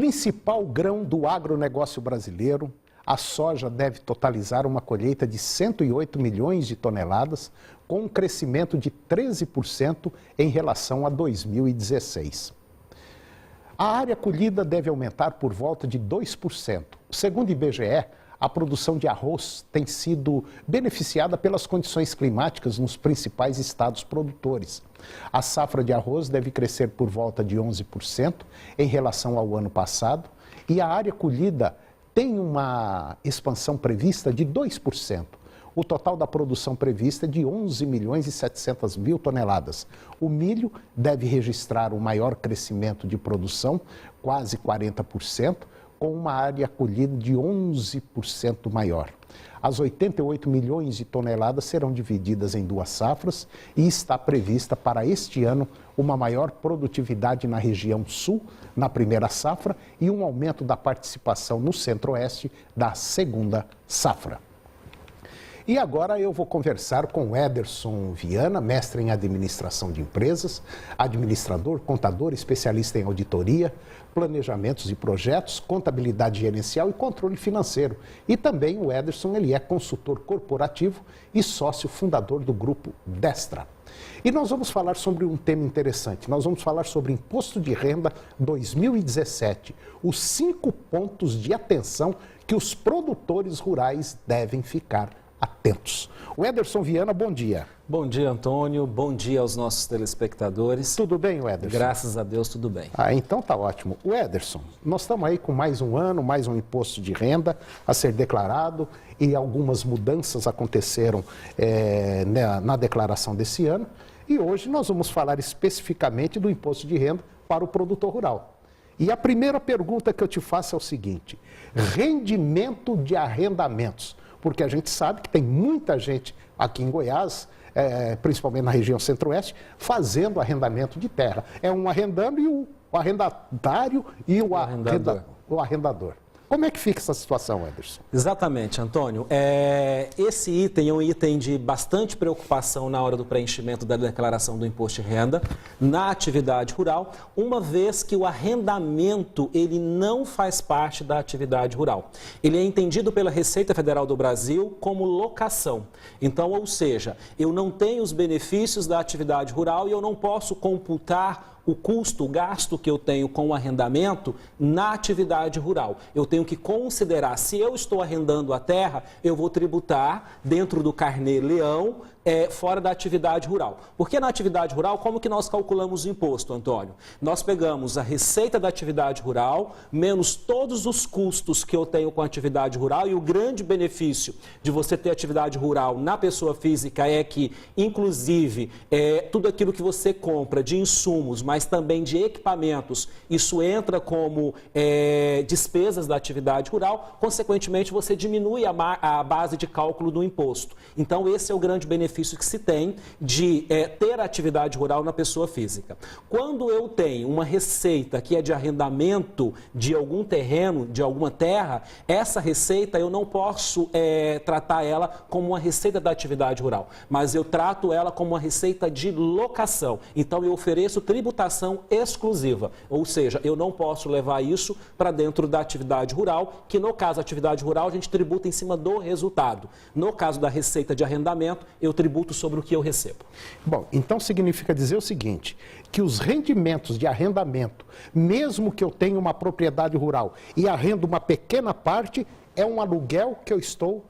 Principal grão do agronegócio brasileiro, a soja deve totalizar uma colheita de 108 milhões de toneladas, com um crescimento de 13% em relação a 2016. A área colhida deve aumentar por volta de 2%. Segundo o IBGE, a produção de arroz tem sido beneficiada pelas condições climáticas nos principais estados produtores. A safra de arroz deve crescer por volta de 11% em relação ao ano passado e a área colhida tem uma expansão prevista de 2%. O total da produção prevista é de 11 milhões e 700 mil toneladas. O milho deve registrar o maior crescimento de produção, quase 40%, com uma área colhida de 11% maior. As 88 milhões de toneladas serão divididas em 2 safras e está prevista para este ano uma maior produtividade na região sul, na primeira safra, e um aumento da participação no centro-oeste da segunda safra. E agora eu vou conversar com o Ederson Viana, mestre em administração de empresas, administrador, contador, especialista em auditoria, planejamentos e projetos, contabilidade gerencial e controle financeiro. E também o Ederson, ele é consultor corporativo e sócio fundador do grupo Destra. E nós vamos falar sobre um tema interessante. Nós vamos falar sobre Imposto de Renda 2017, os 5 pontos de atenção que os produtores rurais devem ficar atentos. O Ederson Viana, bom dia. Bom dia, Antônio. Bom dia aos nossos telespectadores. Tudo bem, Ederson? Graças a Deus, tudo bem. Então tá ótimo. O Ederson, nós estamos aí com mais um ano, mais um imposto de renda a ser declarado e algumas mudanças aconteceram na declaração desse ano. E hoje nós vamos falar especificamente do imposto de renda para o produtor rural. E a primeira pergunta que eu te faço é o seguinte: rendimento de arrendamentos. Porque a gente sabe que tem muita gente aqui em Goiás, principalmente na região centro-oeste, fazendo arrendamento de terra. É um arrendando e o arrendatário e o arrendador. Como é que fica essa situação, Ederson? Exatamente, Antônio. Esse item é um item de bastante preocupação na hora do preenchimento da declaração do imposto de renda na atividade rural, uma vez que o arrendamento ele não faz parte da atividade rural. Ele é entendido pela Receita Federal do Brasil como locação. Então, ou seja, eu não tenho os benefícios da atividade rural e eu não posso computar o custo, o gasto que eu tenho com o arrendamento na atividade rural. Eu tenho que considerar, se eu estou arrendando a terra, eu vou tributar dentro do carnê-leão, fora da atividade rural. Porque na atividade rural, como que nós calculamos o imposto, Antônio? Nós pegamos a receita da atividade rural, menos todos os custos que eu tenho com a atividade rural, e o grande benefício de você ter atividade rural na pessoa física é que, inclusive, tudo aquilo que você compra de insumos, mas também de equipamentos, isso entra como despesas da atividade rural, consequentemente você diminui a base de cálculo do imposto. Então esse é o grande benefício que se tem de ter atividade rural na pessoa física. Quando eu tenho uma receita que é de arrendamento de algum terreno, de alguma terra, essa receita eu não posso tratar ela como uma receita da atividade rural, mas eu trato ela como uma receita de locação. Então eu ofereço tributação exclusiva, ou seja, eu não posso levar isso para dentro da atividade rural, que no caso da atividade rural a gente tributa em cima do resultado. No caso da receita de arrendamento, eu tributo sobre o que eu recebo. Bom, então significa dizer o seguinte, que os rendimentos de arrendamento, mesmo que eu tenha uma propriedade rural e arrendo uma pequena parte, é um aluguel que eu estou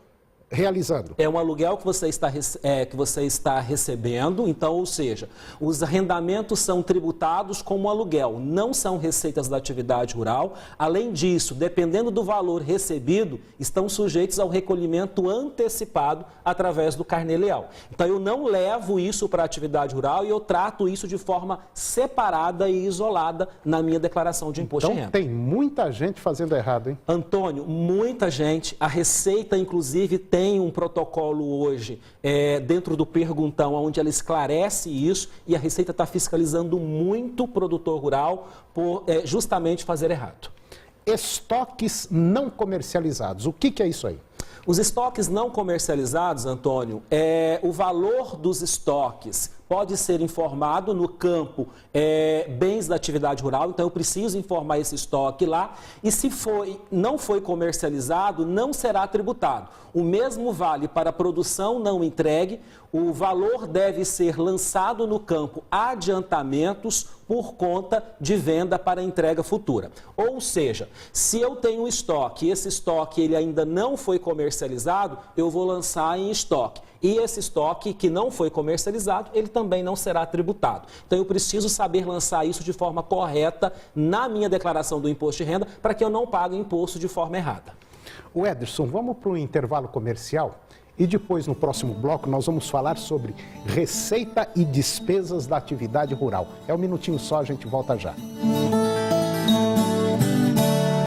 realizando. É um aluguel que você está recebendo, então, ou seja, os arrendamentos são tributados como aluguel, não são receitas da atividade rural. Além disso, dependendo do valor recebido, estão sujeitos ao recolhimento antecipado através do carnê-leão. Então, eu não levo isso para a atividade rural e eu trato isso de forma separada e isolada na minha declaração de imposto de renda. Então, tem muita gente fazendo errado, hein? Antônio, muita gente. A Receita, inclusive, tem um protocolo hoje dentro do Perguntão, onde ela esclarece isso, e a Receita está fiscalizando muito o produtor rural por justamente fazer errado. Estoques não comercializados, o que é isso aí? Os estoques não comercializados, Antônio, o valor dos estoques pode ser informado no campo bens da atividade rural, então eu preciso informar esse estoque lá, e se não foi comercializado, não será tributado. O mesmo vale para a produção não entregue, o valor deve ser lançado no campo a adiantamentos por conta de venda para entrega futura. Ou seja, se eu tenho um estoque e esse estoque ele ainda não foi comercializado, eu vou lançar em estoque. E esse estoque que não foi comercializado, ele também não será tributado. Então eu preciso saber lançar isso de forma correta na minha declaração do imposto de renda para que eu não pague imposto de forma errada. O Ederson, vamos para o intervalo comercial e depois, no próximo bloco, nós vamos falar sobre receita e despesas da atividade rural. É um minutinho só, a gente volta já.